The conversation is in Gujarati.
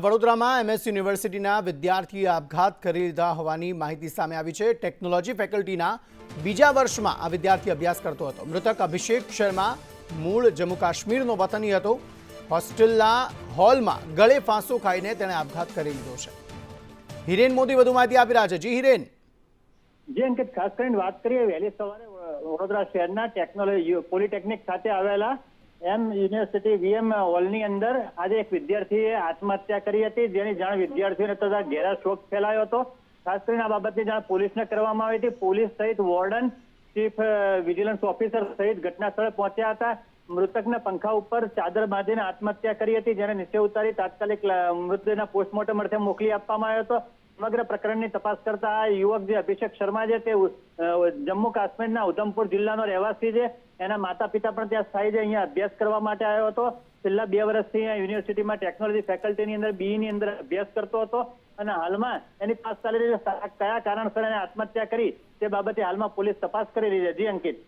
વડોદરામાં એમએસ યુનિવર્સિટીના વિદ્યાર્થીએ આપઘાત કરી લીધા હોવાની માહિતી સામે આવી છે। ટેકનોલોજી ફેકલ્ટીના બીજા વર્ષમાં આ વિદ્યાર્થી અભ્યાસ કરતો હતો। મૃતક અભિષેક શર્મા મૂળ જમ્મુ કાશ્મીરનો વતની હતો। હોસ્ટેલના હોલમાં ગળે ફાંસો ખાઈને તેણે આપઘાત કરી લીધો છે। હિરેન મોદી વધુ માહિતી આપી રહ્યા છે। જી હિરેન। જે અંકિત, ખાસ કરીને વાત કરીએ વહેલી સવારે વડોદરા શહેરના ટેકનોલોજી પોલિટેકનિક ખાતે આવેલા એમ યુનિવર્સિટી વીએમ હોલની અંદર આજે એક વિદ્યાર્થીએ આત્મહત્યા કરી હતી, જેની જાણ વિદ્યાર્થીઓને થતા ઘેરા શોક ફેલાયો હતો। ખાસ કરીને આ બાબતની જાણ પોલીસને કરવામાં આવી હતી। પોલીસ સહિત વોર્ડન, ચીફ વિજિલન્સ ઓફિસર સહિત ઘટના સ્થળે પહોંચ્યા હતા। મૃતકને પંખા ઉપર ચાદર બાંધીને આત્મહત્યા કરી હતી, જેને નીચે ઉતારી તાત્કાલિક મૃતદેહના પોસ્ટમોર્ટમ અર્થે મોકલી આપવામાં આવ્યો હતો। સમગ્ર પ્રકરણની તપાસ કરતા આ યુવક જે અભિષેક શર્મા છે તે જમ્મુ કાશ્મીરના ઉધમપુર જિલ્લાનો રહેવાસી છે। એના માતા પિતા પણ ત્યાં સ્થાયી છે, અહીંયા અભ્યાસ કરવા માટે આવ્યો હતો। છેલ્લા 2 વર્ષથી અહીંયા યુનિવર્સિટીમાં ટેકનોલોજી ફેકલ્ટીની અંદર બીઈની અંદર અભ્યાસ કરતો હતો અને હાલમાં એની તપાસ ચાલી રહી છે। કયા કારણસર એને આત્મહત્યા કરી તે બાબતે હાલમાં પોલીસ તપાસ કરી રહી છે। જી અંકિત।